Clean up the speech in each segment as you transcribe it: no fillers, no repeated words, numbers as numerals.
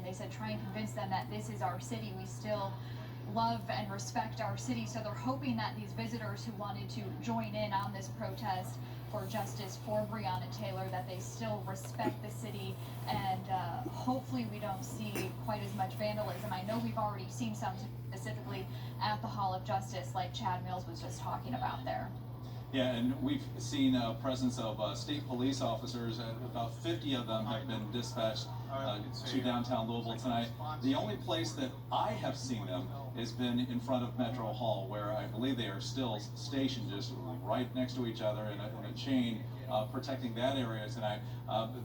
They said try and convince them that this is our city. We still love and respect our city. So they're hoping that these visitors who wanted to join in on this protest for justice for Breonna Taylor, that they still respect the city, and hopefully we don't see quite as much vandalism. I know we've already seen some, specifically at the Hall of Justice, like Chad Mills was just talking about there. Yeah, and we've seen a presence of state police officers. About 50 of them have been dispatched to downtown Louisville tonight. The only place that I have seen them has been in front of Metro Hall, where I believe they are still stationed just right next to each other in a chain, protecting that area tonight.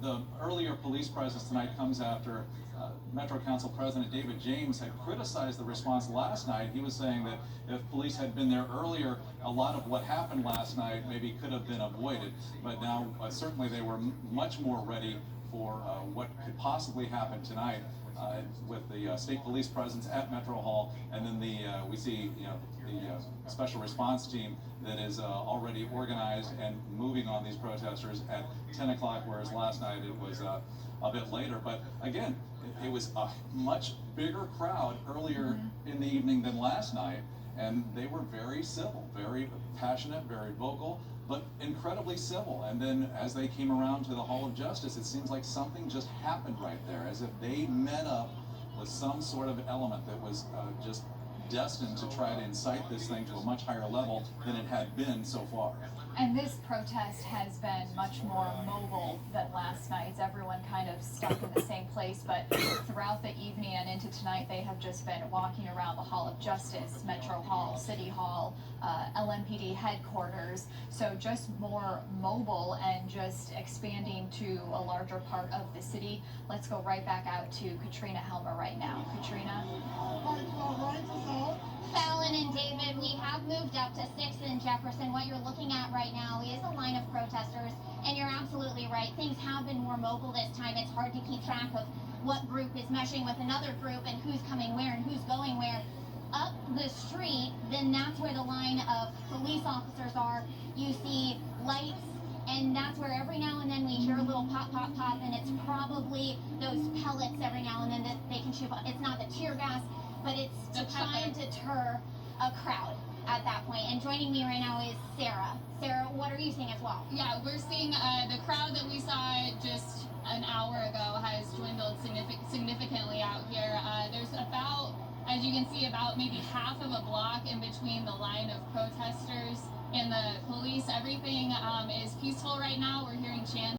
The earlier police presence tonight comes after Metro Council President David James had criticized the response last night. He was saying that if police had been there earlier, a lot of what happened last night maybe could have been avoided. But now certainly they were much more ready for what could possibly happen tonight with the state police presence at Metro Hall, and then we see the special response team that is already organized and moving on these protesters at 10 o'clock, whereas last night it was a bit later. But again, it was a much bigger crowd earlier in the evening than last night, and they were very civil, very passionate, very vocal, but incredibly civil. And then as they came around to the Hall of Justice, it seems like something just happened right there, as if they met up with some sort of element that was just destined to try to incite this thing to a much higher level than it had been so far. And this protest has been much more mobile than last night's. Everyone kind of stuck in the same place, but throughout the evening and into tonight, they have just been walking around the Hall of Justice, Metro Hall, City Hall, LMPD headquarters. So just more mobile and just expanding to a larger part of the city. Let's go right back out to Katrina Helmer right now. Katrina? Fallon and David, we have moved up to 6th and Jefferson. What you're looking at right now is a line of protesters, and you're absolutely right. Things have been more mobile this time. It's hard to keep track of what group is meshing with another group and who's coming where and who's going where. Up the street, then that's where the line of police officers are. You see lights, and that's where every now and then we hear a little pop, pop, pop, and it's probably those pellets every now and then that they can shoot. It's not the tear gas, but it's to try and deter a crowd at that point. And joining me right now is Sarah. Sarah, what are you seeing as well? Yeah, we're seeing the crowd that we saw just an hour ago has dwindled significantly out here. There's about, as you can see, about maybe half of a block in between the line of protesters and the police. Everything is peaceful right now. We're hearing chants.